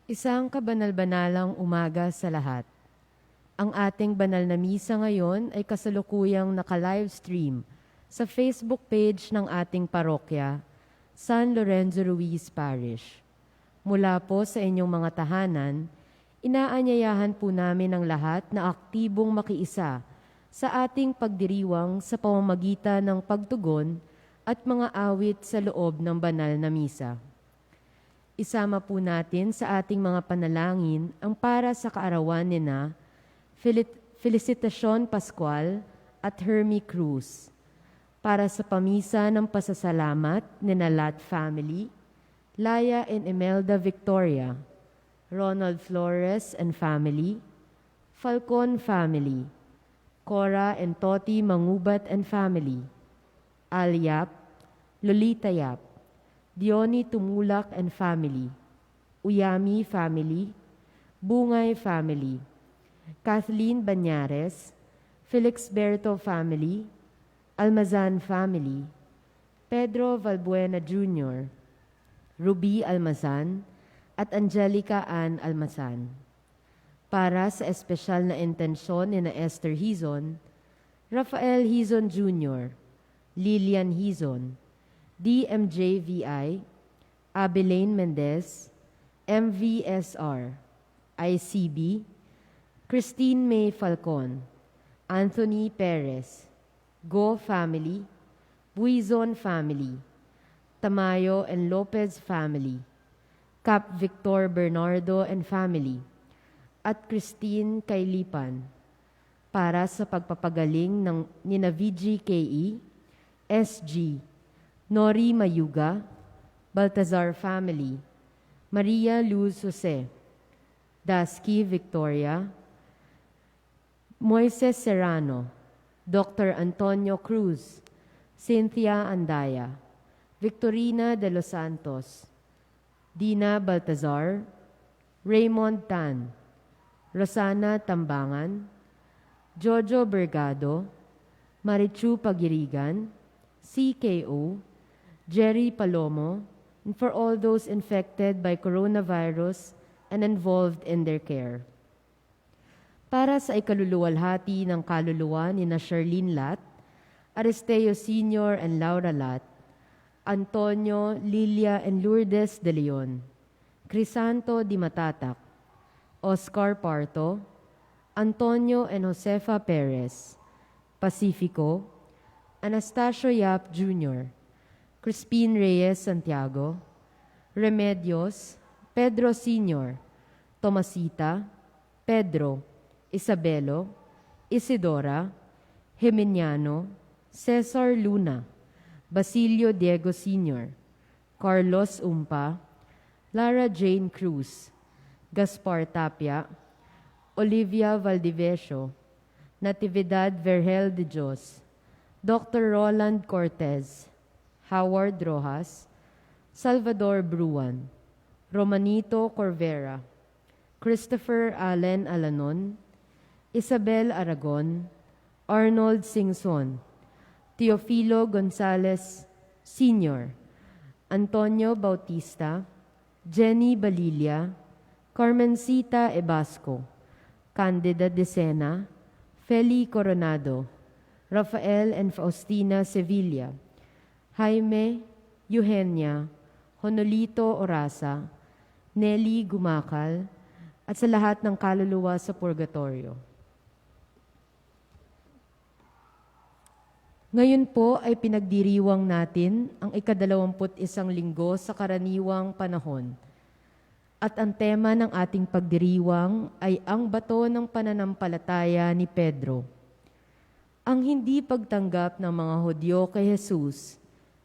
Isang kabanal-banalang umaga sa lahat. Ang ating banal na misa ngayon ay kasalukuyang naka-livestream sa Facebook page ng ating parokya, San Lorenzo Ruiz Parish. Mula po sa inyong mga tahanan, inaanyayahan po namin ang lahat na aktibong makiisa sa ating pagdiriwang sa pamamagitan ng pagtugon at mga awit sa loob ng banal na misa. Isama po natin sa ating mga panalangin ang para sa kaarawan ni na Felicitasyon Pascual at Hermie Cruz, para sa pamisa ng pasasalamat ni na Lat family, Laya and Imelda Victoria, Ronald Flores and family, Falcon family, Cora and Toti Mangubat and family, Al Yap, Lolita Yap, Diony Tumulak and family, Uyami family, Bungay family, Kathleen Banyares, Felix Berto family, Almazan family, Pedro Valbuena Jr., Ruby Almazan, at Angelica Ann Almazan. Para sa espesyal na intensyon ni na Esther Hizon, Rafael Hizon Jr., Lilian Hizon, DMJVI, Abelaine Mendez, MVSR, ICB, Christine May Falcon, Anthony Perez, Go Family, Buizon Family, Tamayo and Lopez Family, Cap Victor Bernardo and Family, at Christine Kailipan, para sa pagpapagaling ng nina VGKE, SG, Nori Mayuga, Baltazar family, Maria Luz Jose, Daski Victoria, Moises Serrano, Dr. Antonio Cruz, Cynthia Andaya, Victorina de los Santos, Dina Baltazar, Raymond Tan, Rosana Tambangan, Jojo Bergado, Marichu Pagirigan, CKO, Jerry Palomo, and for all those infected by coronavirus and involved in their care. Para sa ikaluluwalhati ng kaluluwa ni na Sherlyn Lat, Aristeo Sr. and Laura Lat, Antonio, Lilia, and Lourdes de Leon, Crisanto Di Matatak, Oscar Parto, Antonio and Josefa Perez, Pacifico, Anastasio Yap Jr., Crispin Reyes Santiago, Remedios, Pedro Sr., Tomasita, Pedro, Isabelo, Isidora, Geminiano, Cesar Luna, Basilio Diego Sr., Carlos Umpa, Lara Jane Cruz, Gaspar Tapia, Olivia Valdivieso, Natividad Vergel de Dios, Dr. Roland Cortez, Howard Rojas, Salvador Bruan, Romanito Corvera, Christopher Allen Alanon, Isabel Aragon, Arnold Singson, Teofilo Gonzalez Sr., Antonio Bautista, Jenny Balilia, Carmencita Ebasco, Candida Decena, Feli Coronado, Rafael and Faustina Sevilla, Jaime, Eugenia, Honolito Orasa, Nelly Gumakal, at sa lahat ng kaluluwa sa purgatorio. Ngayon po ay pinagdiriwang natin ang ika-21 linggo sa karaniwang panahon. At ang tema ng ating pagdiriwang ay ang bato ng pananampalataya ni Pedro. Ang hindi pagtanggap ng mga Hudyo kay Jesus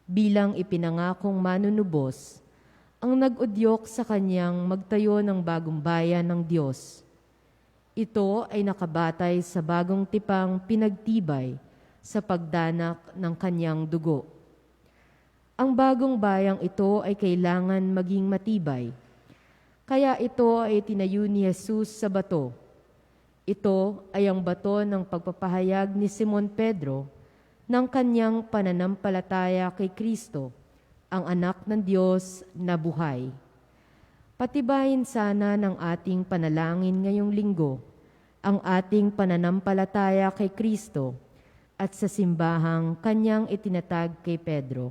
bilang ipinangakong manunubos ang nag-udyok sa kanyang magtayo ng bagong bayan ng Diyos. Ito ay nakabatay sa bagong tipang pinagtibay sa pagdanak ng kanyang dugo. Ang bagong bayang ito ay kailangan maging matibay. Kaya ito ay tinayo ni Jesus sa bato. Ito ay ang bato ng pagpapahayag ni Simon Pedro ng kanyang pananampalataya kay Kristo, ang anak ng Diyos na buhay. Patibayin sana ng ating panalangin ngayong linggo ang ating pananampalataya kay Kristo at sa simbahang kanyang itinatag kay Pedro.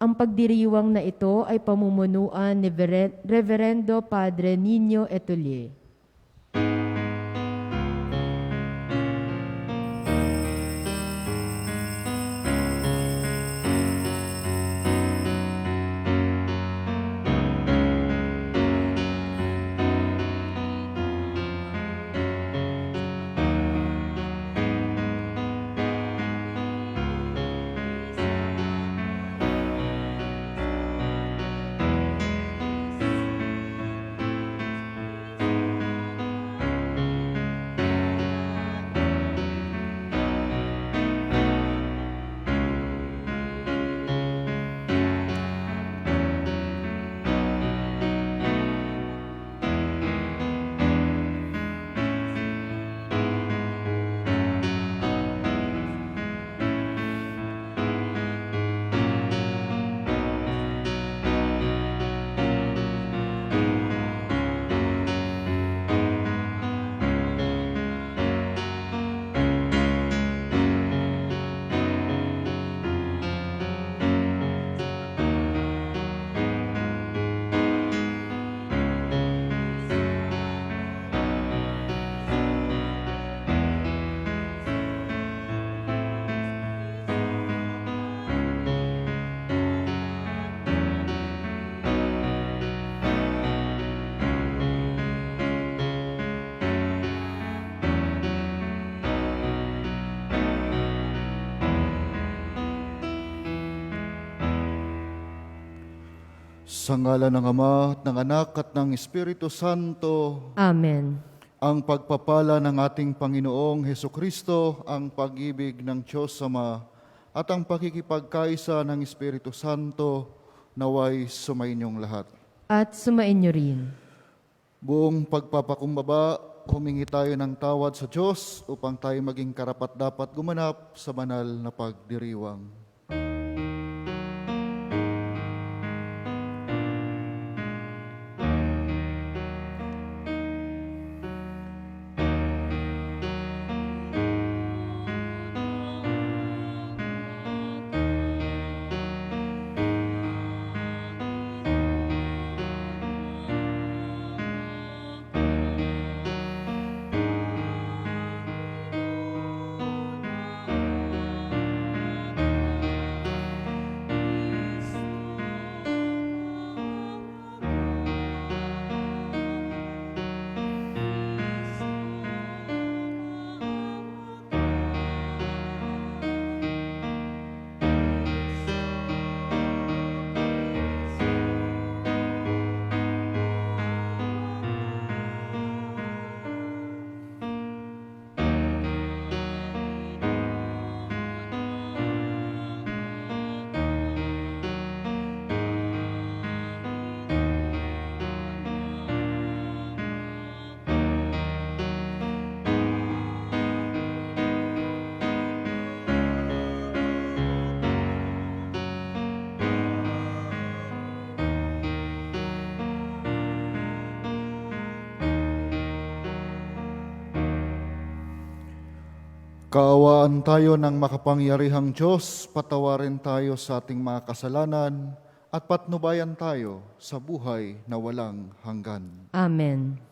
Ang pagdiriwang na ito ay pamumunuan ni Reverendo Padre Nino Etolier. Sa ngalan ng Ama, at ng Anak, at ng Espiritu Santo, Amen. ang pagpapala ng ating Panginoong Hesukristo, ang pag-ibig ng Diyos Ama, at ang pakikipagkaisa ng Espiritu Santo, naway sumainyong lahat. At sumainyo rin. Buong pagpapakumbaba, humingi tayo ng tawad sa Diyos upang tayo maging karapat-dapat gumanap sa banal na pagdiriwang. Kaawaan tayo ng makapangyarihang Diyos, patawarin tayo sa ating mga kasalanan, at patnubayan tayo sa buhay na walang hanggan. Amen.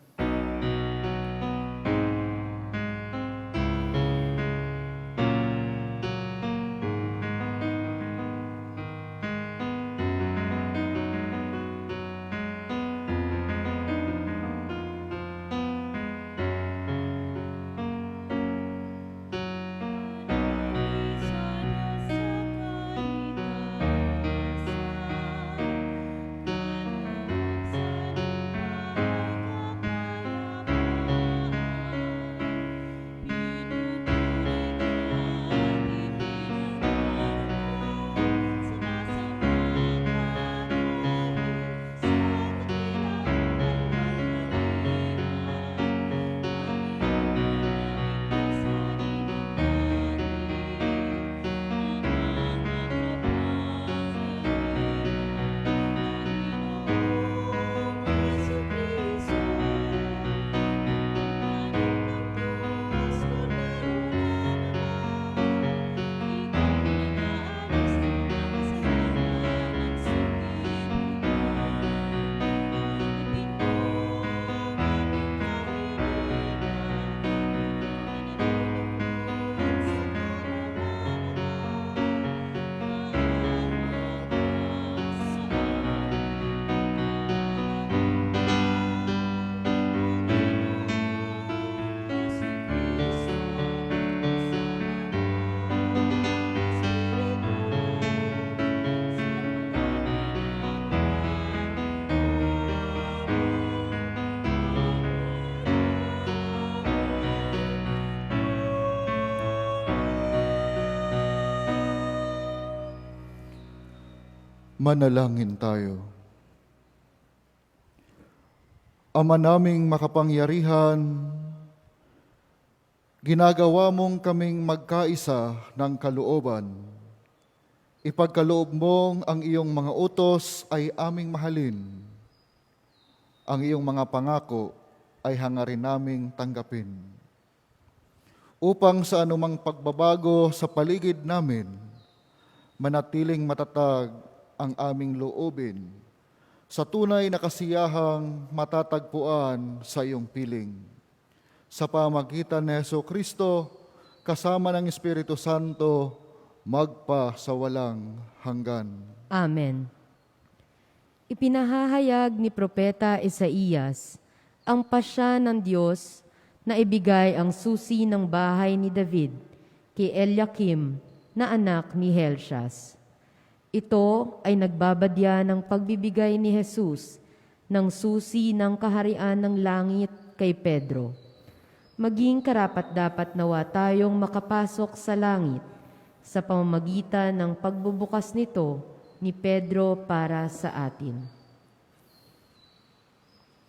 Manalangin tayo. Ama naming makapangyarihan, ginagawa mong kaming magkaisa ng kalooban. Ipagkaloob mong ang iyong mga utos ay aming mahalin. Ang iyong mga pangako ay hangarin naming tanggapin. Upang sa anumang pagbabago sa paligid namin, manatiling matatag ang aming loobin sa tunay na kasiyahang matatagpuan sa iyong piling. Sa pamagitan ni Jesucristo, kasama ng Espiritu Santo, magpa sa walang hanggan. Amen. Ipinahahayag ni Propeta Isaías ang pasya ng Diyos na ibigay ang susi ng bahay ni David kay Eliakim na anak ni Helcias. Ito ay nagbabadya ng pagbibigay ni Jesus ng susi ng kaharian ng langit kay Pedro. Maging karapat-dapat nawa tayong makapasok sa langit sa pamamagitan ng pagbubukas nito ni Pedro para sa atin.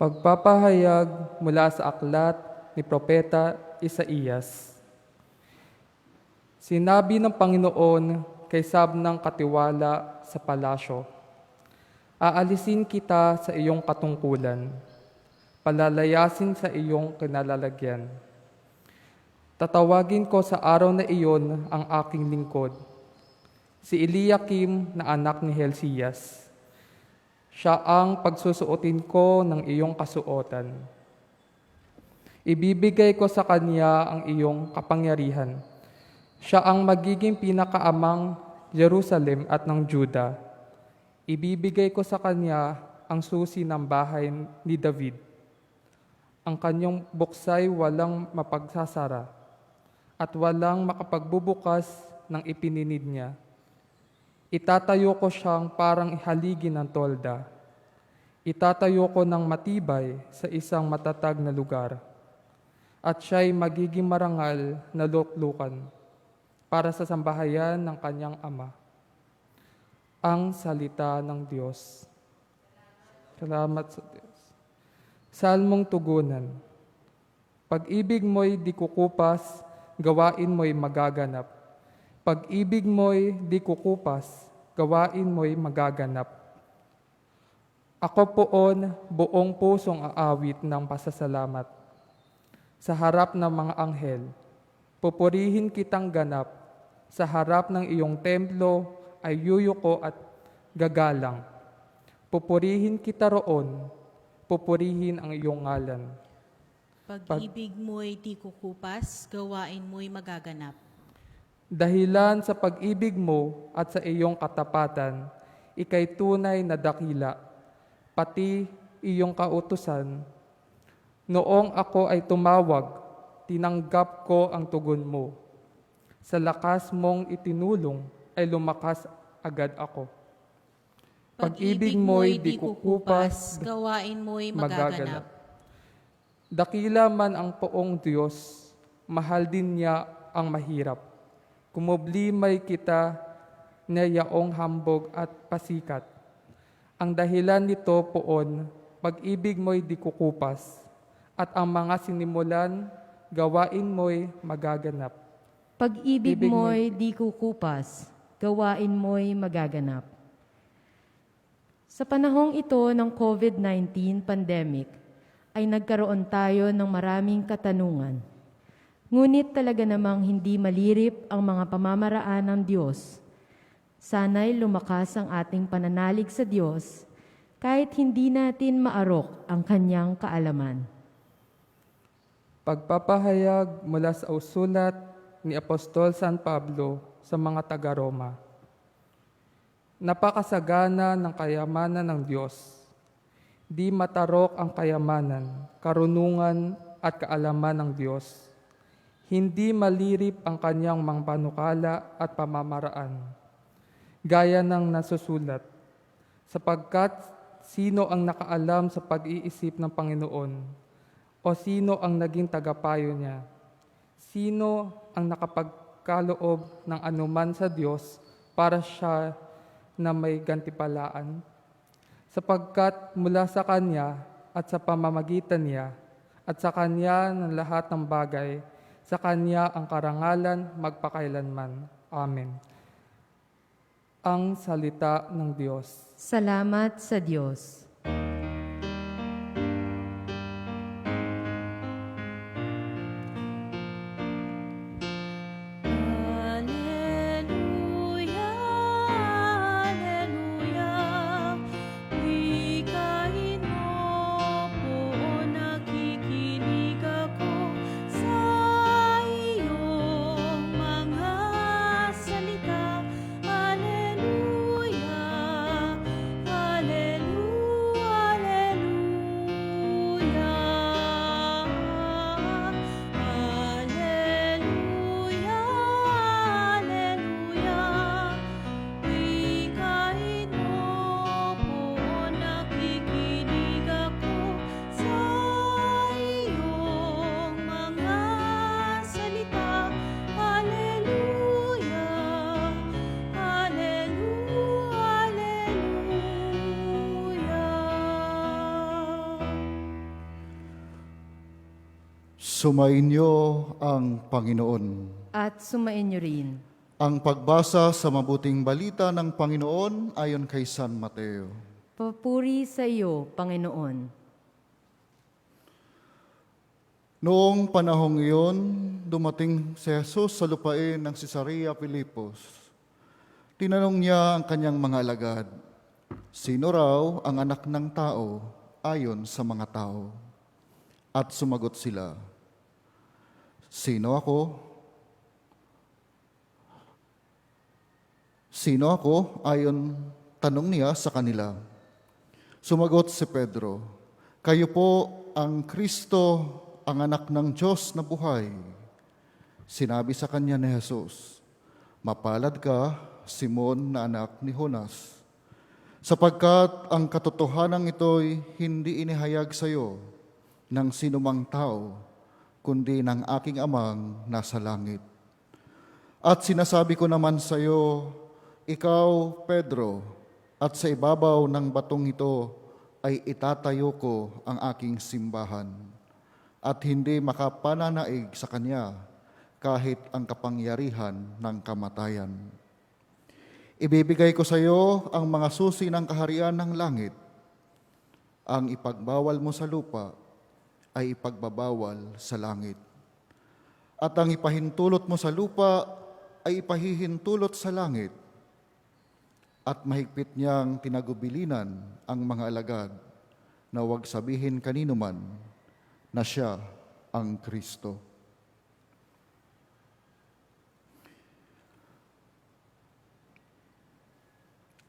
Pagpapahayag mula sa aklat ni Propeta Isaías. Sinabi ng Panginoon kay Sabnang Katiwala sa palasyo, aalisin kita sa iyong katungkulan, palalayasin sa iyong kinalalagyan. Tatawagin ko sa araw na iyon ang aking lingkod, si Eliakim na anak ni Helcias. Siya ang pagsusuotin ko ng iyong kasuotan. Ibibigay ko sa kanya ang iyong kapangyarihan. Siya ang magiging pinakaamang Jerusalem at ng Juda. Ibibigay ko sa kanya ang susi ng bahay ni David. Ang kanyang buksay walang mapagsasara at walang makapagbubukas ng ipininid niya. Itatayo ko siyang parang haligi ng tolda. Itatayo ko ng matibay sa isang matatag na lugar. At siya'y magiging marangal na luklukan para sa sambahayan ng kanyang ama. Ang salita ng Diyos. Salamat sa Diyos. Salmong tugunan. Pag-ibig mo'y di kukupas, gawain mo'y magaganap. Pag-ibig mo'y di kukupas, gawain mo'y magaganap. Ako poon, buong pusong aawit ng pasasalamat. Sa harap ng mga anghel, pupurihin kitang ganap. Sa harap ng iyong templo ay yuyuko at gagalang. Pupurihin kita roon, pupurihin ang iyong ngalan. Pag-ibig mo'y di kukupas, gawain mo'y magaganap. Dahilan sa pag-ibig mo at sa iyong katapatan, ika'y tunay na dakila, pati iyong kautusan. Noong ako ay tumawag, tinanggap ko ang tugon mo. Sa lakas mong itinulong ay lumakas agad ako. Pag-ibig mo'y di kukupas, gawain mo'y magaganap. Dakila man ang poong Diyos, mahal din niya ang mahirap. Kumublimay kita na yaong hambog at pasikat. Ang dahilan nito poon, pag-ibig mo'y di kukupas, at ang mga sinimulan, gawain mo'y magaganap. Pag-ibig mo'y di kukupas, gawain mo'y magaganap. Sa panahong ito ng COVID-19 pandemic, ay nagkaroon tayo ng maraming katanungan. Ngunit talaga namang hindi malirip ang mga pamamaraan ng Diyos. Sana'y lumakas ang ating pananalig sa Diyos kahit hindi natin maarok ang Kanyang kaalaman. Pagpapahayag mula sa usulat ni Apostol San Pablo sa mga taga-Roma. Napakasagana ng kayamanan ng Diyos. Di matarok ang kayamanan, karunungan at kaalaman ng Diyos. Hindi malirip ang kanyang mga panukala at pamamaraan. Gaya ng nasusulat, sapagkat sino ang nakaalam sa pag-iisip ng Panginoon? O sino ang naging tagapayo niya? Sino ang nakapagkaloob ng anuman sa Diyos para siya na may gantipalaan, sapagkat mula sa Kanya at sa pamamagitan niya at sa Kanya ng lahat ng bagay, sa Kanya ang karangalan magpakailanman. Amen. Ang salita ng Diyos. Salamat sa Diyos. Alleluia, alleluia. Wikain mo po, nakikinig ako sa iyong mga salita. Alleluia, alleluia, alleluia. Alleluia, alleluia. Wikain mo po, nakikinig ako sa iyong mga salita. Alleluia, alleluia, alleluia. Sumainyo ang Panginoon. At sumainyo rin. Ang pagbasa sa mabuting balita ng Panginoon ayon kay San Mateo. Papuri sa iyo, Panginoon. Noong panahong iyon, dumating si Jesus sa lupain ng Cesarea Filipos. Tinanong niya ang kanyang mga alagad, sino raw ang anak ng tao ayon sa mga tao? At sumagot sila, Sino ako? Sino ako? Ayon tanong niya sa kanila. Sumagot si Pedro, kayo po ang Kristo, ang anak ng Diyos na buhay. Sinabi sa kanya ni Jesus, mapalad ka, Simon na anak ni Jonas, sapagkat ang katotohanan ito'y hindi inihayag sa iyo ng sinumang tao, kundi ng aking amang nasa langit. At sinasabi ko naman sa iyo, ikaw, Pedro, at sa ibabaw ng batong ito ay itatayo ko ang aking simbahan, at hindi makapananaig sa kanya kahit ang kapangyarihan ng kamatayan. Ibibigay ko sa iyo ang mga susi ng kaharian ng langit. Ang ipagbawal mo sa lupa ay ipagbabawal sa langit. At ang ipahintulot mo sa lupa ay ipahihintulot sa langit. At mahigpit niyang tinagubilinan ang mga alagad na huwag sabihin kanino man na siya ang Kristo.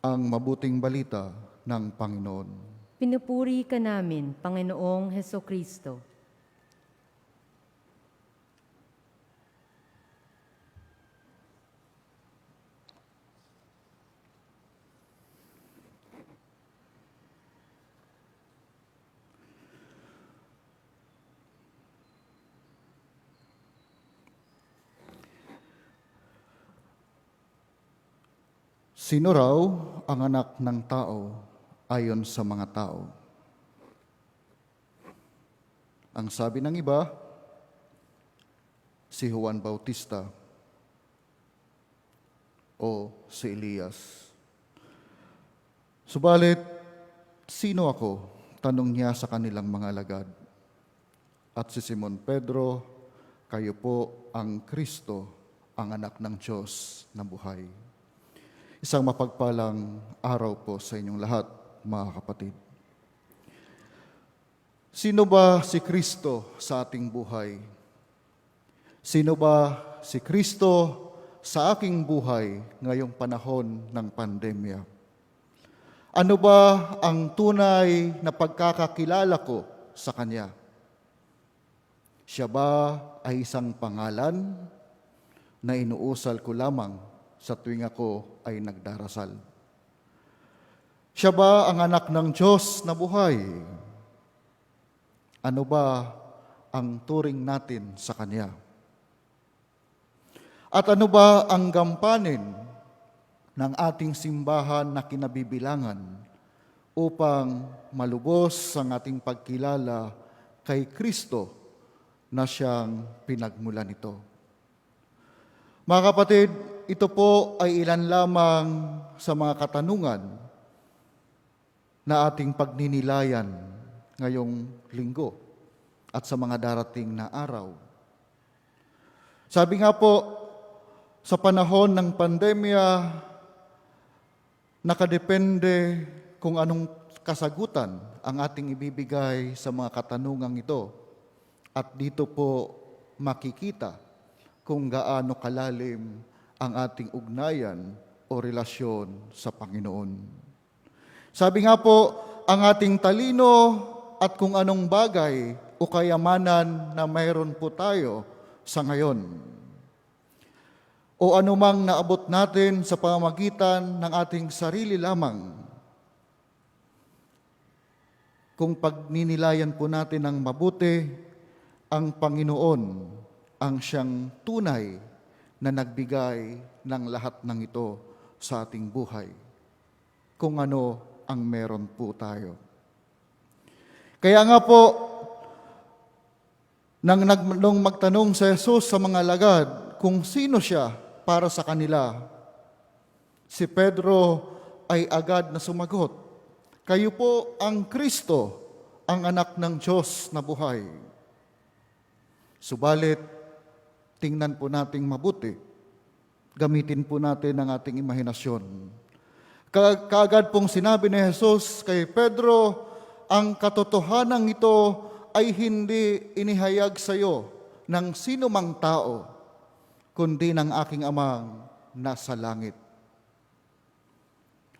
Ang mabuting balita ng Panginoon. Pinupuri ka namin, Panginoong Hesukristo. Sino raw ang anak ng tao ayon sa mga tao? Ang sabi ng iba, si Juan Bautista o si Elias. Subalit, sino ako? Tanong niya sa kanilang mga alagad. At si Simon Pedro, kayo po ang Kristo, ang anak ng Diyos na buhay. Isang mapagpalang araw po sa inyong lahat, mga kapatid. Sino ba si Kristo sa ating buhay? Sino ba si Kristo sa aking buhay ngayong panahon ng pandemya? Ano ba ang tunay na pagkakakilala ko sa Kanya? Siya ba ay isang pangalan na inuusal ko lamang sa tuwing ako ay nagdarasal? Siya ba ang anak ng Diyos na buhay? Ano ba ang turing natin sa Kanya? At ano ba ang gampanin ng ating simbahan na kinabibilangan upang malubos ang ating pagkilala kay Kristo na siyang pinagmulan nito. Mga kapatid, ito po ay ilan lamang sa mga katanungan na ating pagninilayan ngayong linggo at sa mga darating na araw. Sabi nga po, sa panahon ng pandemya, nakadepende kung anong kasagutan ang ating ibibigay sa mga katanungang ito. At dito po makikita kung gaano kalalim ang ating ugnayan o relasyon sa Panginoon. Sabi nga po, ang ating talino at kung anong bagay o kayamanan na mayroon po tayo sa ngayon. O anumang naabot natin sa pamamagitan ng ating sarili lamang. Kung pagninilayan po natin ng mabuti, ang Panginoon ang siyang tunay na nagbigay ng lahat ng ito sa ating buhay. Kung ano ang meron po tayo. Kaya nga po, nung magtanong si Jesus sa mga lagad kung sino siya para sa kanila, si Pedro ay agad na sumagot, "Kayo po ang Kristo, ang anak ng Diyos na buhay." Subalit, tingnan po nating mabuti. Gamitin po natin ang ating imahinasyon. Kaagad pong sinabi ni Jesus kay Pedro, ang katotohanan ito ay hindi inihayag sa iyo ng sino mang tao, kundi ng aking amang nasa langit.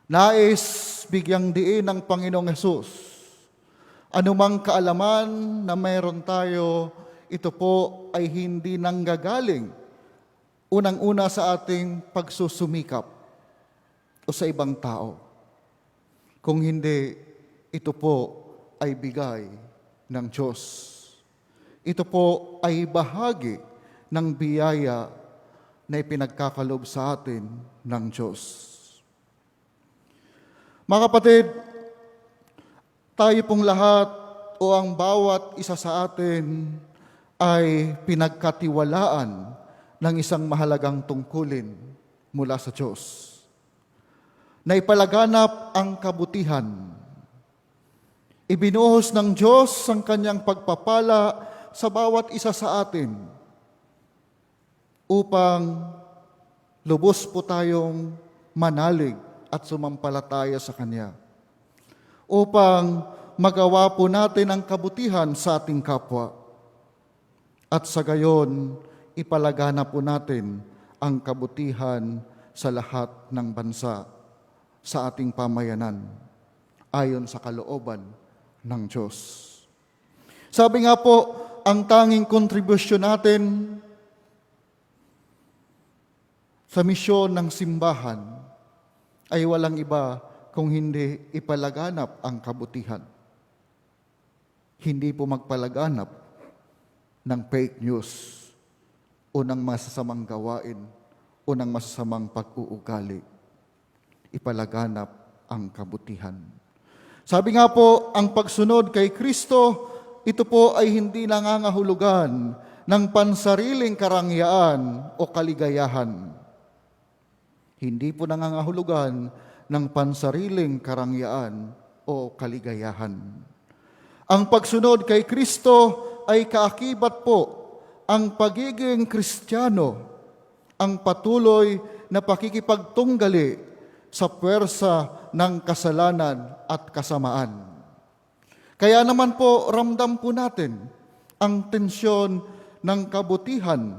Nais bigyang diin ng Panginoong Jesus. Anumang kaalaman na mayroon tayo, ito po ay hindi nanggagaling unang-una sa ating pagsusumikap o sa ibang tao. Kung hindi, ito po ay bigay ng Diyos. Ito po ay bahagi ng biyaya na ipinagkakalob sa atin ng Diyos. Mga kapatid, tayo pong lahat o ang bawat isa sa atin ay pinagkatiwalaan ng isang mahalagang tungkulin mula sa Diyos. Na ipalaganap ang kabutihan. Ibinuhos ng Diyos ang kanyang pagpapala sa bawat isa sa atin upang lubos po tayong manalig at sumampalataya sa Kanya. Upang magawa po natin ang kabutihan sa ating kapwa. At sa gayon, ipalaganap po natin ang kabutihan sa lahat ng bansa sa ating pamayanan ayon sa kalooban ng Diyos. Sabi nga po, ang tanging kontribusyon natin sa misyon ng simbahan ay walang iba kung hindi ipalaganap ang kabutihan. Hindi po magpalaganap ng fake news o ng masasamang gawain o ng masasamang pag-uugali. Ipalaganap ang kabutihan. Sabi nga po, ang pagsunod kay Kristo, ito po ay hindi nangangahulugan ng pansariling karangyaan o kaligayahan. Hindi po nangangahulugan ng pansariling karangyaan o kaligayahan. Ang pagsunod kay Kristo ay kaakibat po ang pagiging Kristiyano, ang patuloy na pakikipagtunggali sa puwersa ng kasalanan at kasamaan. Kaya naman po, ramdam po natin ang tensyon ng kabutihan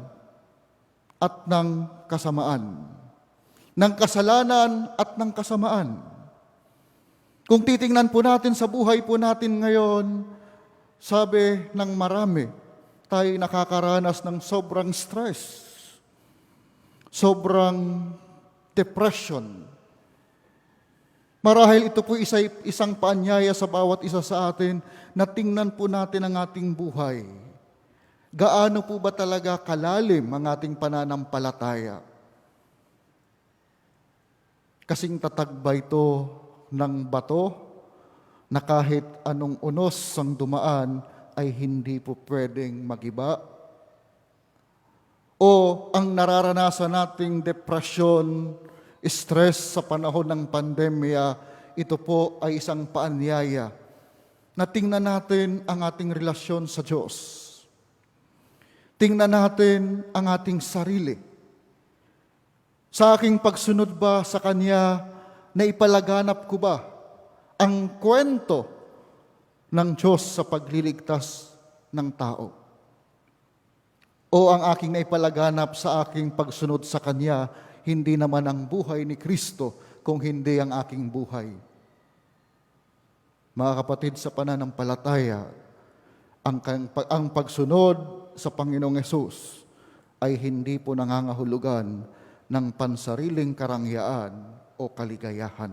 at ng kasamaan, ng kasalanan at ng kasamaan. Kung titingnan po natin sa buhay po natin ngayon, sabi ng marami, tayo nakakaranas ng sobrang stress, sobrang depression. Marahil ito po isang paanyaya sa bawat isa sa atin na tingnan po natin ang ating buhay. Gaano po ba talaga kalalim ang ating pananampalataya? Kasing tatag ba ito ng bato na kahit anong unos ang dumaan ay hindi po pwedeng magiba? O ang nararanasan nating depresyon, stress sa panahon ng pandemya, ito po ay isang paanyaya na tingnan natin ang ating relasyon sa Diyos. Tingnan natin ang ating sarili. Sa aking pagsunod ba sa Kanya, na ipalaganap ko ba ang kwento ng Diyos sa pagliligtas ng tao? O ang aking naipalaganap sa aking pagsunod sa Kanya, hindi naman ang buhay ni Kristo, kung hindi ang aking buhay? Mga kapatid sa pananampalataya, ang pagsunod sa Panginoong Hesus ay hindi po nangangahulugan ng pansariling karangyaan o kaligayahan.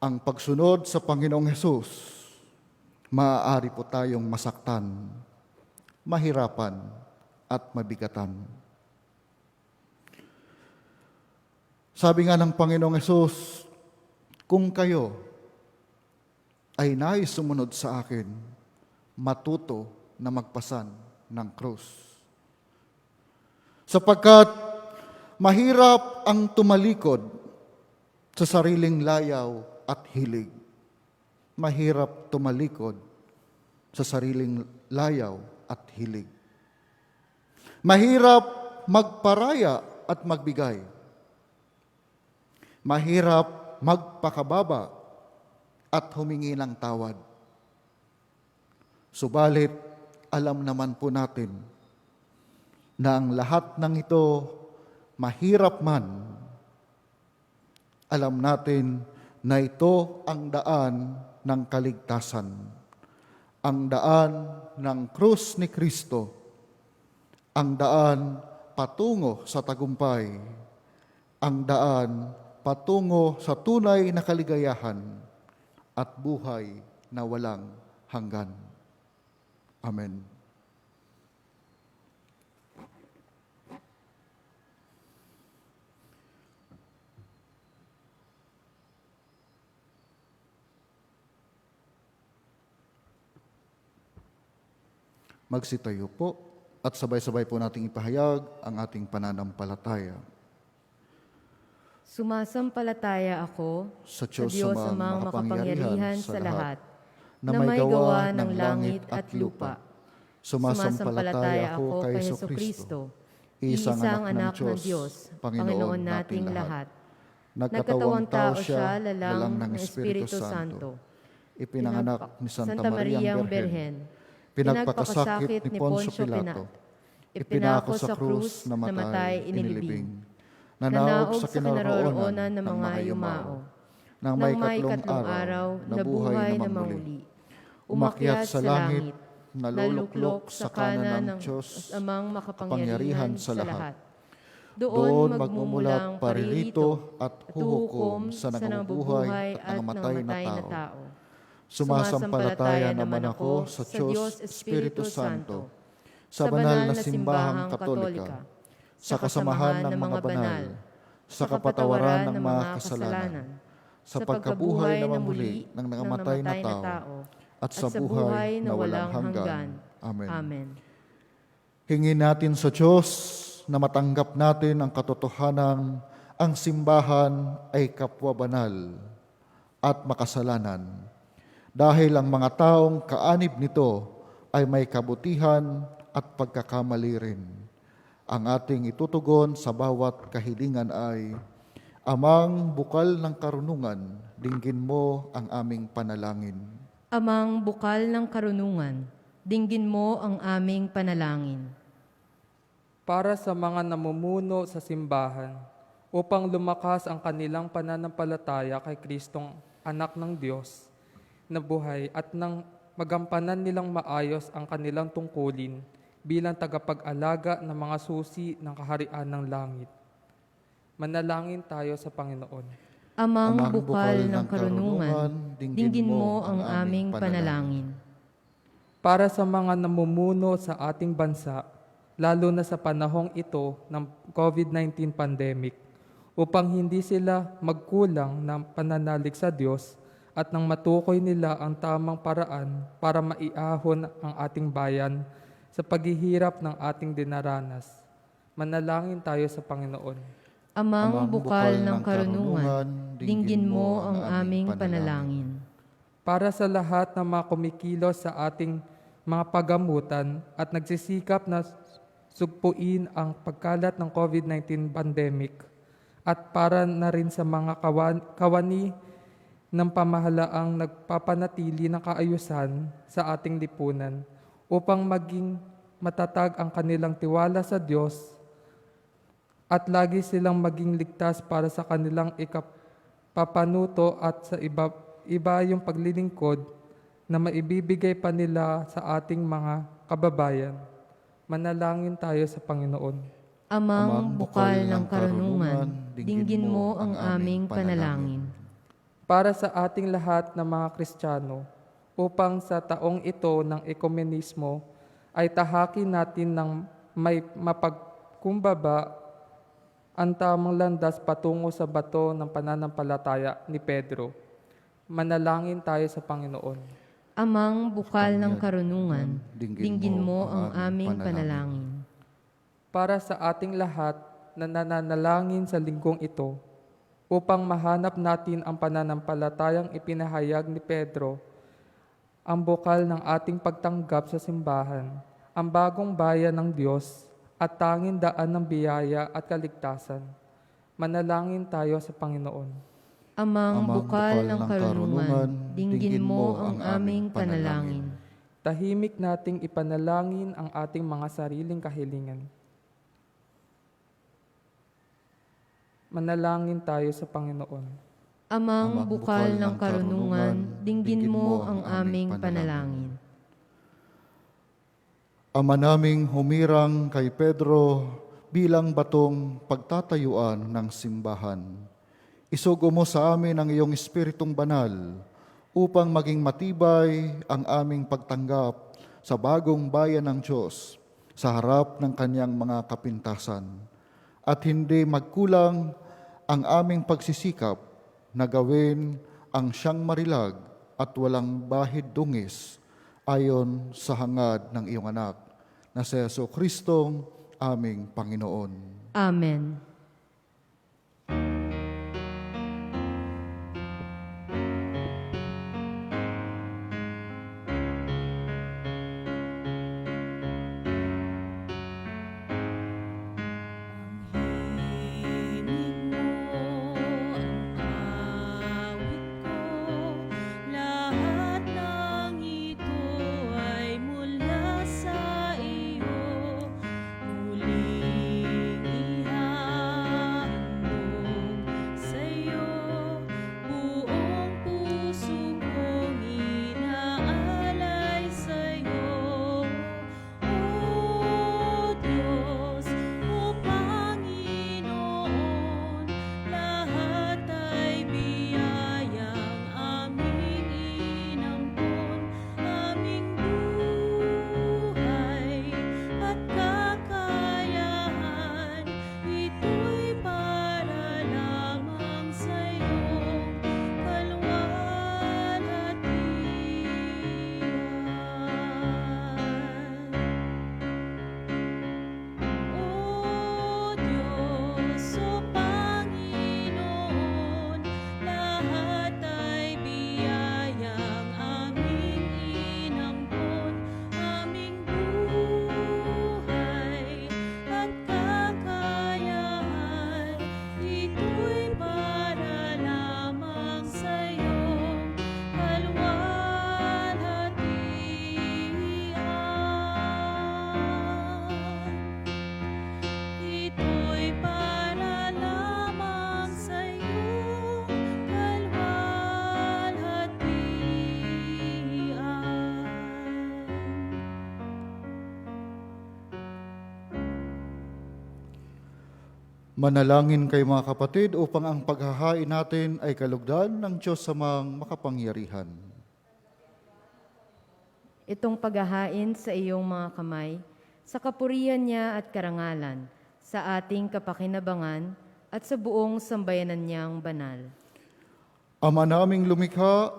Ang pagsunod sa Panginoong Hesus, maaari po tayong masaktan, mahirapan, at mabigatan. Sabi nga ng Panginoong Hesus, kung kayo ay nais sumunod sa akin, matuto na magpasan ng krus. Sapagkat mahirap ang tumalikod sa sariling layaw at hilig. Mahirap tumalikod sa sariling layaw at hilig. Mahirap magparaya at magbigay. Mahirap magpakababa at humingi ng tawad. Subalit, alam naman po natin na ang lahat ng ito, mahirap man, alam natin na ito ang daan ng kaligtasan. Ang daan ng krus ni Kristo. Ang daan patungo sa tagumpay. Ang daan patungo sa tunay na kaligayahan at buhay na walang hanggan. Amen. Magsitayo po at sabay-sabay po nating ipahayag ang ating pananampalataya. Sumasampalataya ako Sa sa Diyos Diyos amang makapangyarihan sa lahat, na may gawa ng langit at lupa. Sumasampalataya ako kay Hesus Jesucristo, isang anak ng Diyos, Panginoon nating lahat. Nagkatawang tao siya, lalang ng Espiritu Santo. Ipinanganak ni Santa Maria ang Berhen. Pinagpakasakit ni Poncio Pilato. Ipinako sa krus, namatay, inilibing. Nanaog sa kinaroroonan ng mga yumao. Nang may katlong araw, nabuhay na muli. Umakyat sa langit, naluluklok sa kanan ng Diyos, amang makapangyarihan sa lahat. Doon magmumulang paririto at huhukom sa nangabubuhay at nangamatay na tao. Sumasampalataya naman ako sa Diyos Espiritu Santo, sa banal na simbahang katolika, sa kasamahan ng mga banal, sa kapatawaran ng mga kasalanan, sa pagkabuhay na muli ng nangamatay na tao, at sa buhay na walang hanggan. Amen. Amen. Hingin natin sa Diyos na matanggap natin ang katotohanan, ang simbahan ay kapwa banal at makasalanan. Dahil ang mga taong kaanib nito ay may kabutihan at pagkakamali rin. Ang ating itutugon sa bawat kahilingan ay, Amang bukal ng karunungan, dinggin mo ang aming panalangin. Amang bukal ng karunungan, dinggin mo ang aming panalangin. Para sa mga namumuno sa simbahan, upang lumakas ang kanilang pananampalataya kay Kristong anak ng Diyos, na buhay at nang magampanan nilang maayos ang kanilang tungkulin bilang tagapag-alaga ng mga susi ng kaharian ng langit. Manalangin tayo sa Panginoon. Amang bukal ng karunungan, dinggin mo ang aming panalangin. Para sa mga namumuno sa ating bansa, lalo na sa panahong ito ng COVID-19 pandemic, upang hindi sila magkulang ng pananalig sa Diyos at nang matukoy nila ang tamang paraan para maiahon ang ating bayan sa paghihirap ng ating dinaranas. Manalangin tayo sa Panginoon. Amang bukal ng karunungan, dinggin mo ang aming panalangin. Para sa lahat ng mga kumikilos sa ating mga pagamutan at nagsisikap na sugpuin ang pagkalat ng COVID-19 pandemic, at para na rin sa mga kawani ng pamahalaang nagpapanatili ng kaayusan sa ating lipunan upang maging matatag ang kanilang tiwala sa Diyos at lagi silang maging ligtas para sa kanilang ikapapanuto at sa iba yung paglilingkod na maibibigay pa nila sa ating mga kababayan. Manalangin tayo sa Panginoon. Amang bukal ng karunungan, dinggin mo ang aming panalangin. Para sa ating lahat na mga Kristiyano, upang sa taong ito ng ekumenismo ay tahakin natin ng may mapagkumbaba ang tamang landas patungo sa bato ng pananampalataya ni Pedro. Manalangin tayo sa Panginoon. Amang bukal ng karunungan, dinggin mo ang aming panalangin. Para sa ating lahat na nananalangin sa linggong ito, upang mahanap natin ang pananampalatayang ipinahayag ni Pedro, ang bukal ng ating pagtanggap sa simbahan, ang bagong bayan ng Diyos at tanging daan ng biyaya at kaligtasan. Manalangin tayo sa Panginoon. Amang bukal ng karunungan, dinggin mo ang aming panalangin. Tahimik nating ipanalangin ang ating mga sariling kahilingan. Manalangin tayo sa Panginoon. Amang bukal ng karunungan, dinggin mo ang aming panalangin. Ama naming humirang kay Pedro bilang batong pagtatayuan ng simbahan. Isugo mo sa amin ang iyong Espiritong Banal upang maging matibay ang aming pagtanggap sa bagong bayan ng Diyos sa harap ng kanyang mga kapintasan at hindi magkulang ang aming pagsisikap na gawin ang siyang marilag at walang bahid dungis ayon sa hangad ng iyong anak na si Jesucristong aming Panginoon. Amen. Himig mo ang awit ko, lahat ng ito ay mula sa iyo. Muling ihahandog sa iyo, buong puso kong inaalay sa iyo. O Diyos, o Panginoon, lahat ay biyayang aming inampon, aming buhay at kakayahan, ito'y para lamang sa iyong kalwalhatian. O Diyos, o Panginoon, lahat ay biyayang aming inampon, aming buhay at kakayahan, ito'y para lamang sa iyong kalwalhatian. Ito'y para lamang sa iyong kalwalhatian. Manalangin kayo mga kapatid upang ang paghahain natin ay kalugdan ng Diyos samang makapangyarihan. Itong paghahain sa iyong mga kamay, sa kapurihan niya at karangalan, sa ating kapakinabangan at sa buong sambayanan niyang banal. Ama naming lumikha,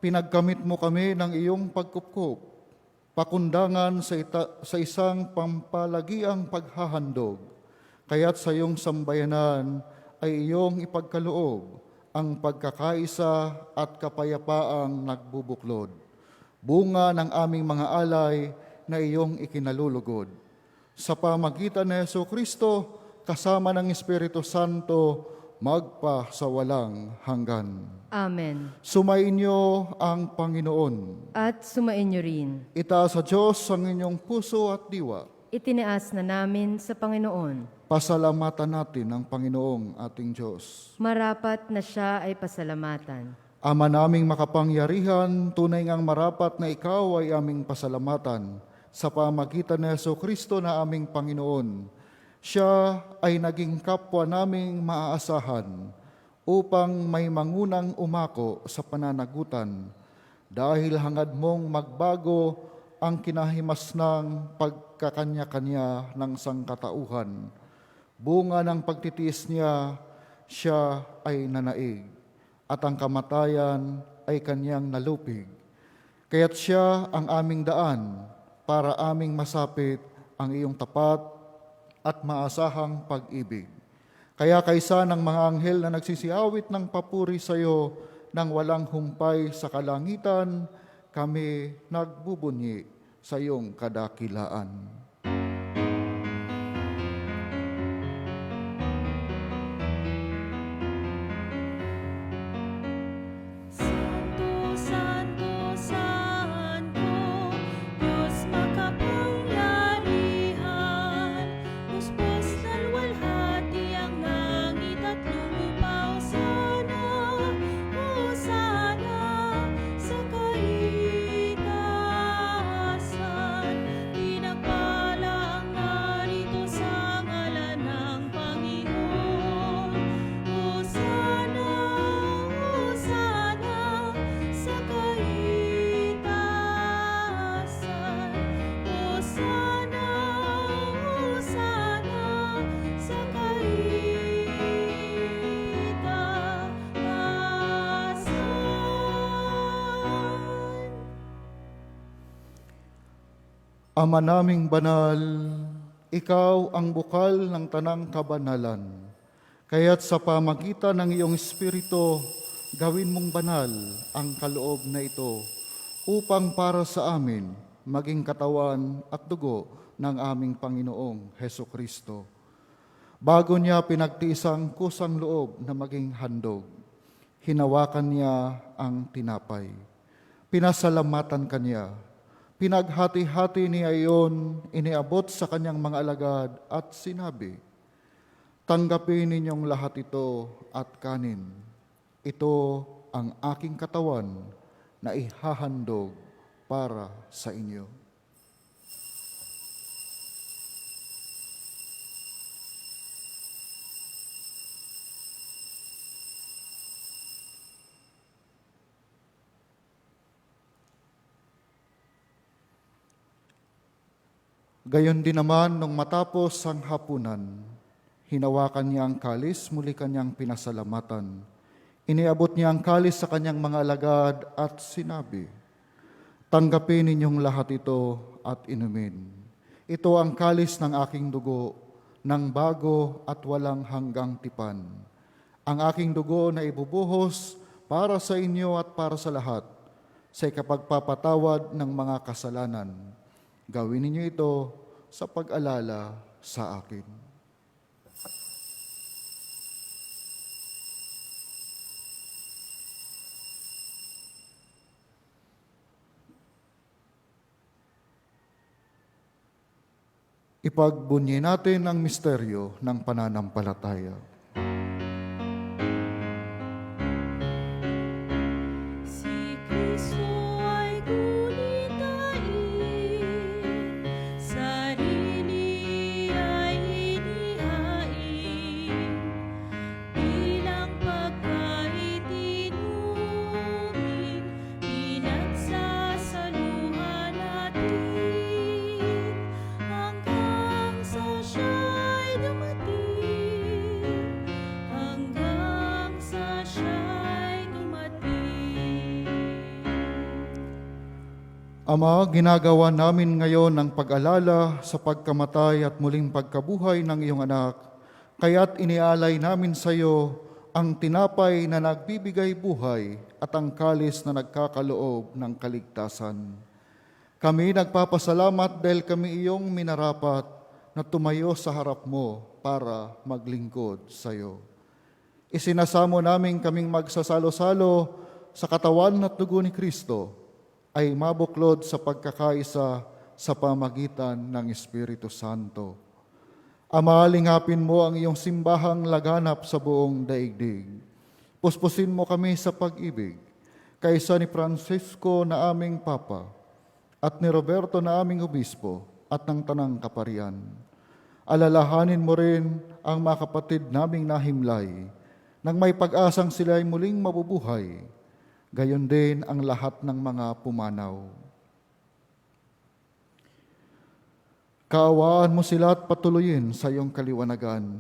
pinagkamit mo kami ng iyong pagkupkup, pakundangan sa isang pampalagiang paghahandog, kaya't sa iyong sambayanan ay iyong ipagkaloob ang pagkakaisa at kapayapaang nagbubuklod, bunga ng aming mga alay na iyong ikinalulugod. Sa pamagitan ni Jesucristo, kasama ng Espiritu Santo, magpa sa walang hanggan. Amen. Sumainyo ang Panginoon. At sumainyo rin. Itaas sa Diyos ang inyong puso at diwa. Itinaas na namin sa Panginoon. Pasalamatan natin ang Panginoong ating Diyos. Marapat na siya ay pasalamatan. Ama naming makapangyarihan, tunay ngang marapat na ikaw ay aming pasalamatan sa pamagitan ni Jesucristo na aming Panginoon. Siya ay naging kapwa naming maaasahan upang may mangunang umako sa pananagutan dahil hangad mong magbago ang kinahimasnang pagkakanya-kanya ng sangkatauhan. Bunga ng pagtitiis niya, siya ay nanaig, at ang kamatayan ay kanyang nalupig. Kaya't siya ang aming daan para aming masapit ang iyong tapat at maasahang pag-ibig. Kaya kaysa ng mga anghel na nagsisiawit ng papuri sa iyo nang walang humpay sa kalangitan, kami nagbubunyi sa iyong kadakilaan. Santo, Santo, Santo, Diyos makapangyarihan, Diyos na luwalhati ang langit at lupa. Hosana sa kaitaasan, pinagpala ang narito sa ngalan ng Panginoon. Hosana, Hosana sa kaitaasan, Hosana, Hosana sa kaitaasan. Ama naming banal, ikaw ang bukal ng tanang kabanalan. Kaya't sa pamagitan ng iyong Espiritu, gawin mong banal ang kaloob na ito upang para sa amin maging katawan at dugo ng aming Panginoong Heso Kristo. Bago niya pinagtiisang kusang loob na maging handog, hinawakan niya ang tinapay. Pinasalamatan kanya. Pinaghati-hati niya iyon, iniabot sa kanyang mga alagad at sinabi, "Tanggapin ninyong lahat ito at kanin. Ito ang aking katawan na ihahandog para sa inyo." Gayon din naman, nung matapos ang hapunan, hinawakan niya ang kalis, muli kanyang pinasalamatan. Iniabot niya ang kalis sa kanyang mga alagad at sinabi, "Tanggapin ninyong lahat ito at inumin. Ito ang kalis ng aking dugo, ng bago at walang hanggang tipan. Ang aking dugo na ibubuhos para sa inyo at para sa lahat, sa ikapagpapatawad ng mga kasalanan. Gawin ninyo ito sa pag-alala sa akin." Ipagbunyi natin ang misteryo ng pananampalataya. Si Kristo ay gunitain, sarili ay inihain, bilang pagkain inumin, pinagsasaluhan natin ang Ama, ginagawa namin ngayon ang pag-alala sa pagkamatay at muling pagkabuhay ng iyong anak, kaya't inialay namin sa iyo ang tinapay na nagbibigay buhay at ang kalis na nagkakaloob ng kaligtasan. Kami nagpapasalamat dahil kami iyong minarapat na tumayo sa harap mo para maglingkod sa iyo. Isinasamo namin kaming magsasalo-salo sa katawan at dugo ni Kristo ay mabuklod sa pagkakaisa sa pamagitan ng Espiritu Santo. Ama, lingapin mo ang iyong simbahang laganap sa buong daigdig. Puspusin mo kami sa pag-ibig, kaysa ni Francisco na aming Papa, at ni Roberto na aming Obispo, at ng Tanang Kaparian. Alalahanin mo rin ang mga kapatid naming nahimlay, nang may pag-asang sila ay muling mabubuhay, gayon din ang lahat ng mga pumanaw. Kaawaan mo sila at patuloyin sa iyong kaliwanagan.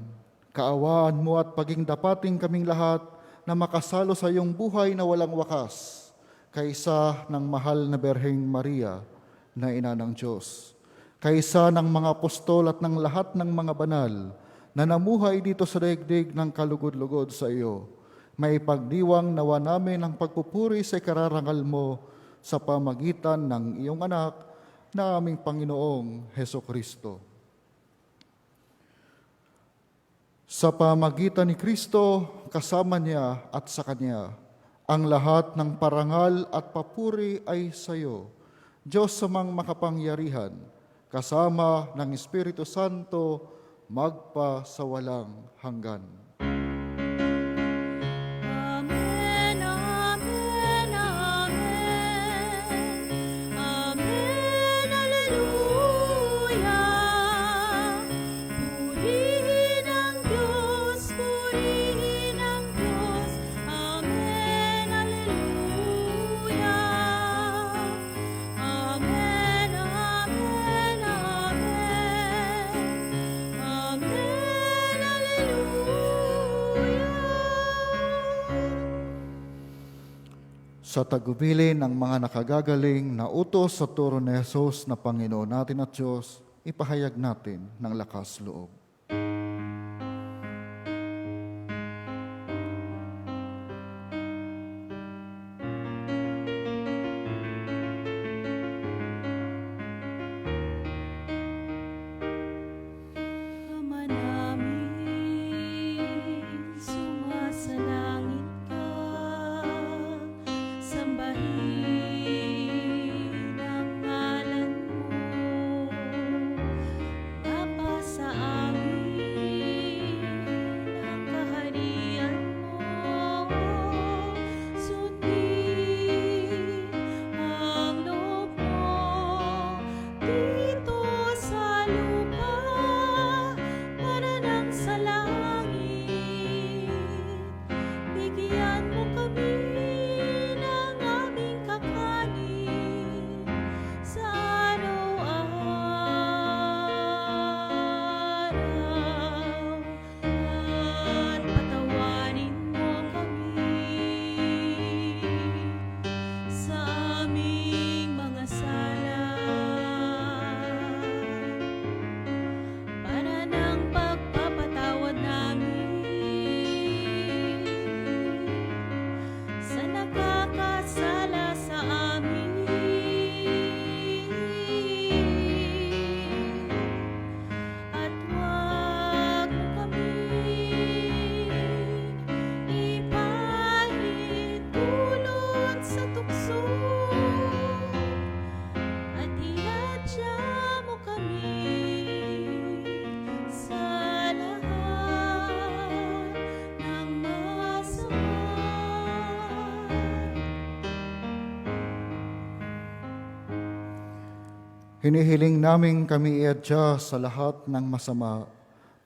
Kaawaan mo at paging dapating kaming lahat na makasalo sa iyong buhay na walang wakas, kaysa ng mahal na Berheng Maria na Ina ng Diyos, kaysa ng mga apostol at ng lahat ng mga banal na namuhay dito sa daigdig ng kalugod-lugod sa iyo. May pagdiwang nawa namin ang pagpupuri sa ikararangal mo sa pamagitan ng iyong anak na aming Panginoong Hesukristo. Sa pamagitan ni Kristo, kasama niya at sa Kanya, ang lahat ng parangal at papuri ay sa iyo, Diyos samang makapangyarihan, kasama ng Espiritu Santo, magpa sa walang hanggan. Amen, amen, amen. Amen, hallelujah. Purihin ang Diyos, purihin ang Diyos. Amen, hallelujah. Amen, amen, amen. Amen, hallelujah. Sa tagubilin ng mga nakagagaling na utos sa turo ni Jesus na Panginoon natin at Diyos, ipahayag natin ng lakas loob. Ama namin, sumasalangit ka, sambahin ang ngalan mo. Mapasa amin ang kaharian mo, sundin ang loob mo dito sa lupa para nang sa langit. Bigyan mo kami ng aming kakanin sa araw-araw, at patawarin mo kami sa aming mga sala, para ng pagpapatawad namin sa nakakasala sa amin. At huwag mo kaming ipahintulot sa tukso, at iadya mo kami sa lahat ng masama. Hinihiling namin kami iadya sa lahat ng masama,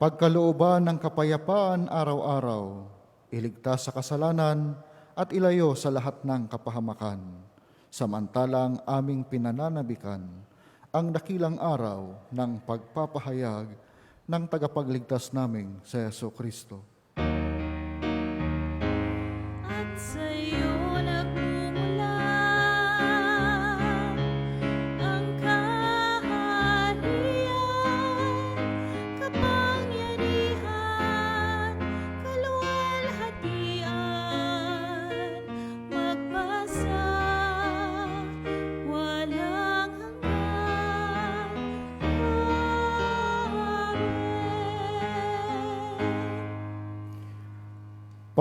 pagkalooban ng kapayapaan araw-araw, iligtas sa kasalanan at ilayo sa lahat ng kapahamakan, samantalang aming pinananabikan ang dakilang araw ng pagpapahayag ng tagapagligtas naming sa Jesucristo. At sa'yo nagmumula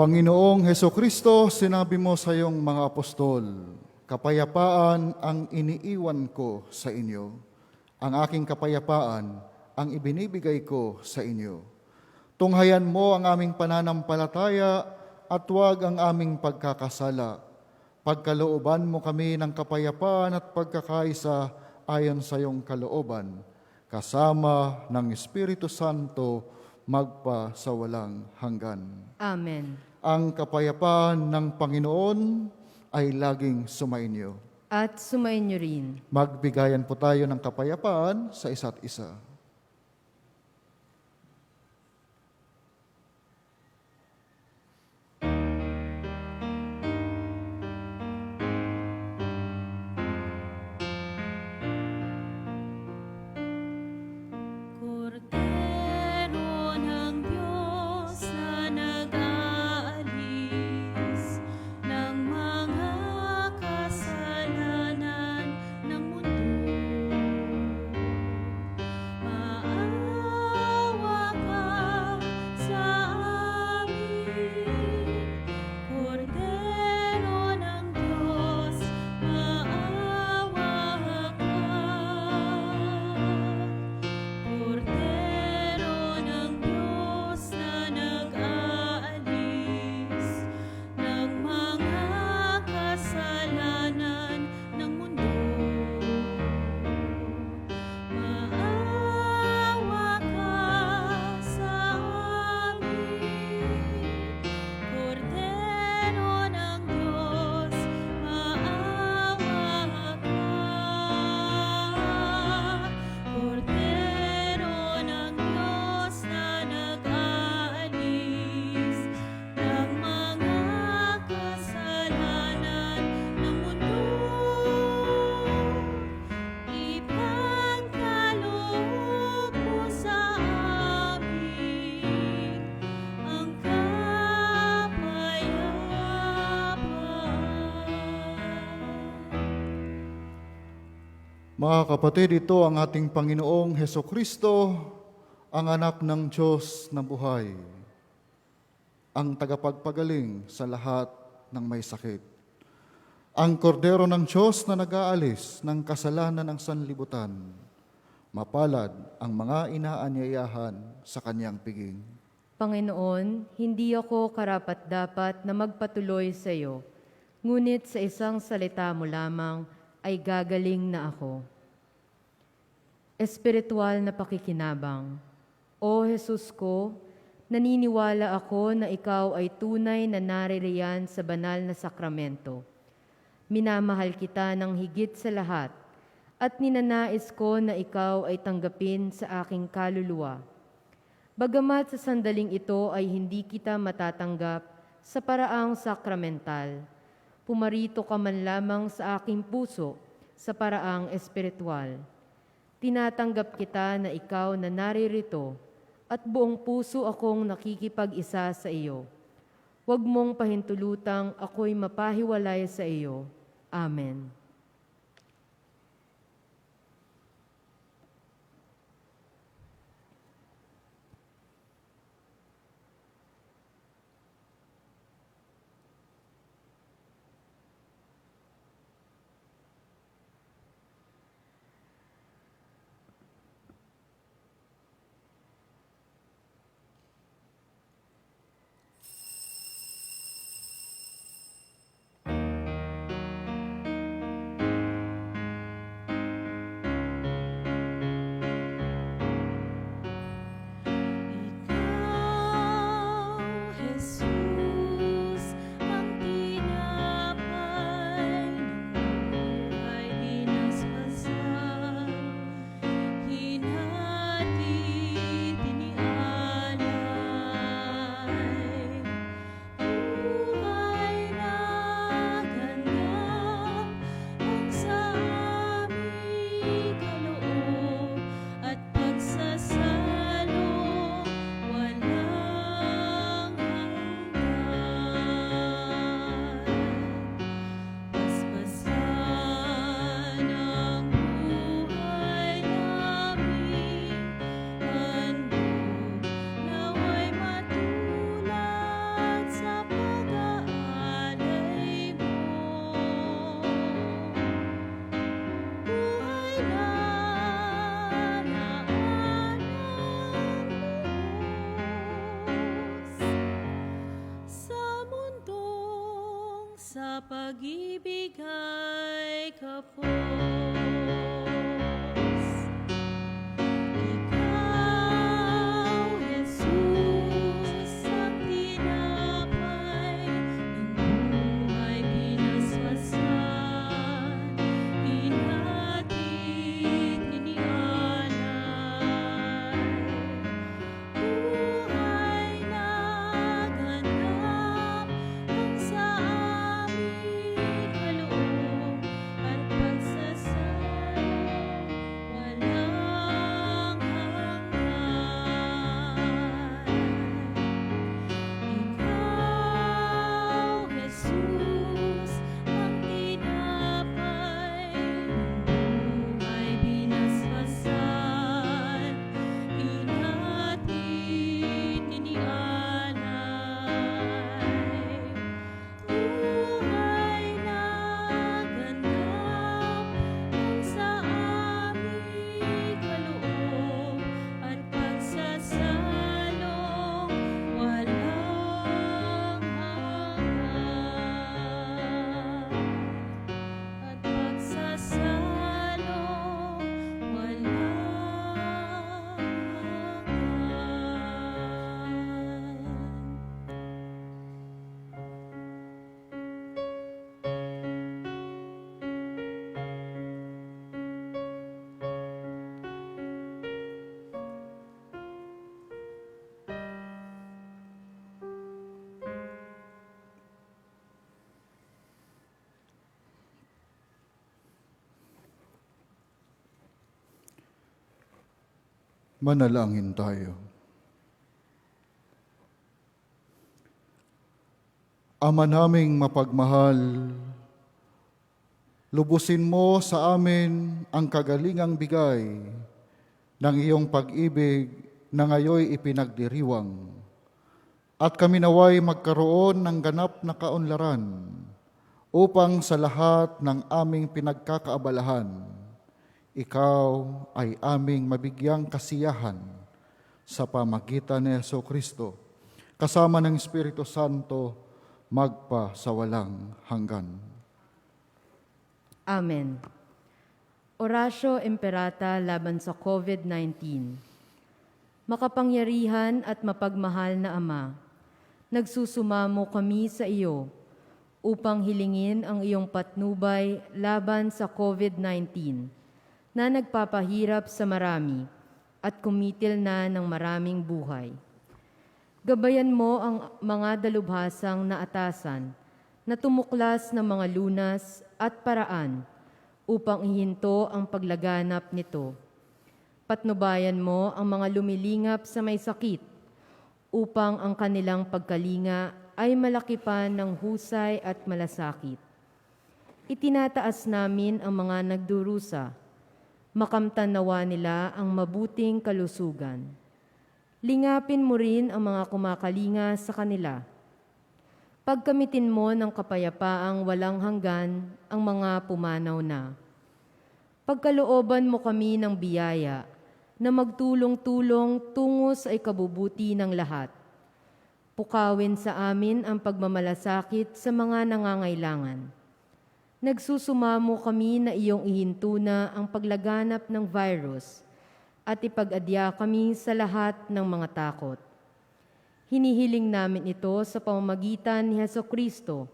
Panginoong Heso Kristo, sinabi mo sa iyong mga apostol, kapayapaan ang iniiwan ko sa inyo. Ang aking kapayapaan ang ibinibigay ko sa inyo. Tunghayan mo ang aming pananampalataya at huwag ang aming pagkakasala. Pagkalooban mo kami ng kapayapaan at pagkakaisa ayon sa iyong kalooban, kasama ng Espiritu Santo magpa sa walang hanggan. Amen. Ang kapayapaan ng Panginoon ay laging sumainyo. At sumainyo rin. Magbigayan po tayo ng kapayapaan sa isa't isa. Kordero ng Diyos na nag-aalis ng mga kasalanan ng mundo. Maawa ka sa amin, Kordero ng Diyos, maawa ka. Kordero ng Diyos na nag-aalis ng mga kasalanan ng mundo. Maawa ka sa amin, Kordero ng Diyos, maawa ka. Kordero ng Diyos na nag-aalis ng mga kasalanan ng mundo. Ipagkaloob mo sa amin ang kapayapaan. Mga kapatid, ito ang ating Panginoong Heso Kristo, ang anak ng Diyos na buhay, ang tagapagpagaling sa lahat ng may sakit. Ang kordero ng Diyos na nag-aalis ng kasalanan ng sanlibutan. Mapalad ang mga inaanyayahan sa kanyang piging. Panginoon, hindi ako karapat-dapat na magpatuloy sa iyo, ngunit sa isang salita mo lamang ay gagaling na ako. Espiritual na pakikinabang. O Jesus ko, naniniwala ako na ikaw ay tunay na naririyan sa banal na sakramento. Minamahal kita ng higit sa lahat at ninanais ko na ikaw ay tanggapin sa aking kaluluwa. Bagamat sa sandaling ito ay hindi kita matatanggap sa paraang sakramental, pumarito ka man lamang sa aking puso sa paraang espiritual. Tinatanggap kita na ikaw na naririto at buong puso akong nakikipag-isa sa iyo. Huwag mong pahintulutang ako'y mapahiwalay sa iyo. Amen. pag-ibig ay kapos. Ikaw, Jesus, ang tinapay ng buhay binaswasan, hinatid, inialay. Buhay na ganap ang sa aming kaloob at pagsasalo walang hanggan. Ikaw, Jesus, ang tinapay ng buhay binaswasan, hinatid, inialay. Buhay na ganap ang sa aming kaloob at pagsasalong walang hanggan. At pagsasalong walang hanggan. Manalangin tayo. Ama naming mapagmahal, lubusin mo sa amin ang kagalingang bigay ng iyong pag-ibig na ngayoy ipinagdiriwang, at kami naway magkaroon ng ganap na kaunlaran upang sa lahat ng aming pinagkakaabalahan, ikaw ay aming mabigyang kasiyahan sa pamagitan ni Jesucristo, kasama ng Espiritu Santo, magpa sa walang hanggan. Amen. Oratio Imperata laban sa COVID-19. Makapangyarihan at mapagmahal na Ama, nagsusumamo kami sa iyo upang hilingin ang iyong patnubay laban sa COVID-19 na nagpapahirap sa marami at kumitil na ng maraming buhay. Gabayan mo ang mga dalubhasang na atasan na tumuklas ng mga lunas at paraan upang ihinto ang paglaganap nito. Patnubayan mo ang mga lumilingap sa may sakit upang ang kanilang pagkalinga ay malaki pa ng husay at malasakit. Itinataas namin ang mga nagdurusa, makamtan nawa nila ang mabuting kalusugan. Lingapin mo rin ang mga kumakalinga sa kanila. Pagkamitin mo ng kapayapaang walang hanggan ang mga pumanaw na. Pagkalooban mo kami ng biyaya na magtulong-tulong tungo sa ikabubuti ng lahat. Pukawin sa amin ang pagmamalasakit sa mga nangangailangan. Nagsusumamo kami na iyong ihinto na ang paglaganap ng virus at ipag-adya kami sa lahat ng mga takot. Hinihiling namin ito sa pamamagitan ni Jesucristo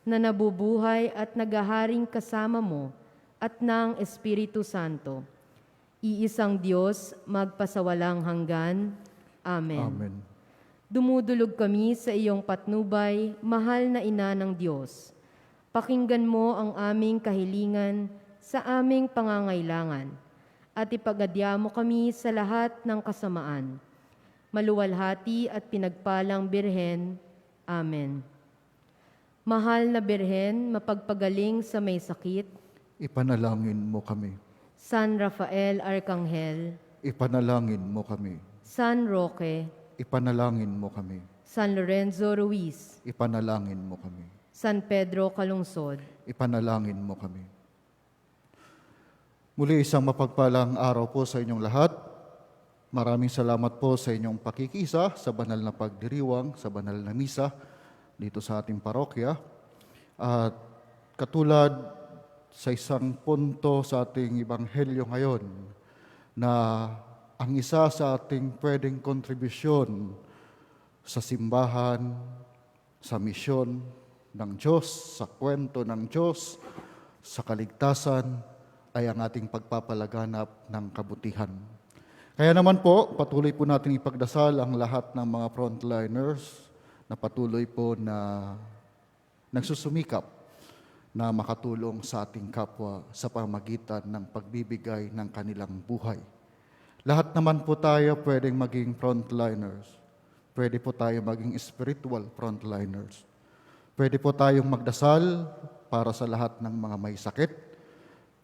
na nabubuhay at naghaharing kasama mo at ng Espiritu Santo. Iisang Diyos, magpasawalang hanggan. Amen. Amen. Dumudulog kami sa iyong patnubay, mahal na Ina ng Diyos. Pakinggan mo ang aming kahilingan sa aming pangangailangan at ipag-adya mo kami sa lahat ng kasamaan. Maluwalhati at pinagpalang Birhen. Amen. Mahal na Birhen, mapagpagaling sa may sakit, Ipanalangin mo kami. San Rafael Arcangel, Ipanalangin mo kami. San Roque, Ipanalangin mo kami. San Lorenzo Ruiz, Ipanalangin mo kami. San Pedro Calungsod. Ipanalangin mo kami. Muli isang mapagpalang araw po sa inyong lahat. Maraming salamat po sa inyong pakikisa sa banal na pagdiriwang, sa banal na misa dito sa ating parokya. At Katulad sa isang punto sa ating Ebanghelyo ngayon, na ang isa sa ating pwedeng kontribusyon sa simbahan, sa misyon ng Diyos, sa kwento ng Diyos, sa kaligtasan, ay ang ating pagpapalaganap ng kabutihan. Kaya naman po, patuloy po natin ipagdasal ang lahat ng mga frontliners na patuloy po na nagsusumikap na makatulong sa ating kapwa sa pamagitan ng pagbibigay ng kanilang buhay. Lahat naman po tayo pwedeng maging frontliners. Pwede po tayo maging spiritual frontliners. Pwede po tayong magdasal para sa lahat ng mga may sakit.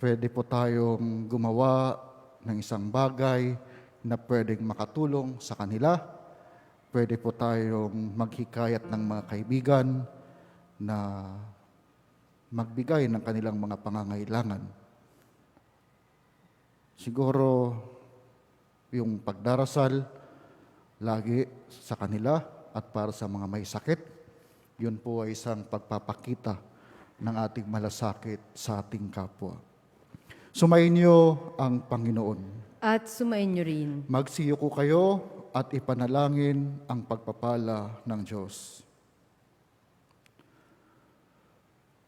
Pwede po tayong gumawa ng isang bagay na pwedeng makatulong sa kanila. Pwede po tayong maghikayat ng mga kaibigan na magbigay ng kanilang mga pangangailangan. Siguro, yung pagdarasal lagi sa kanila at para sa mga may sakit, yun po ay isang pagpapakita ng ating malasakit sa ating kapwa. Sumainyo ang Panginoon. At sumain niyo rin. Magsiyuko kayo at ipanalangin ang pagpapala ng Diyos.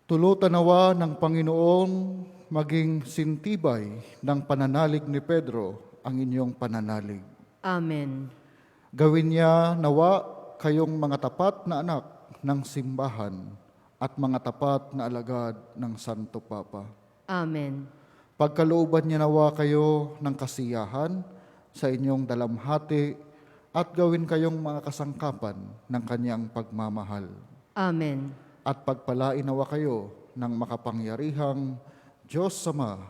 Tulutan nawa ng Panginoong maging sintibay ng pananalig ni Pedro ang inyong pananalig. Amen. Gawin niya nawa kayong mga tapat na anak ng simbahan at mga tapat na alagad ng Santo Papa. Amen. Pagkalooban niya nawa kayo ng kasiyahan sa inyong dalamhati at gawin kayong mga kasangkapan ng kanyang pagmamahal. Amen. At pagpalain nawa kayo ng makapangyarihang Diyos Ama,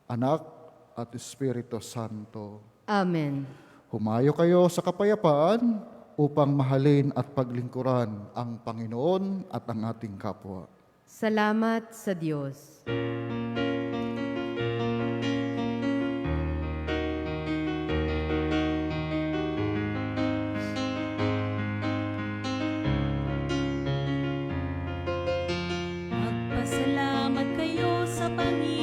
Anak at Espiritu Santo. Amen. Humayo kayo sa kapayapaan upang mahalin at paglingkuran ang Panginoon at ang ating kapwa. Salamat sa Diyos. Magpasalamat kayo sa Panginoon.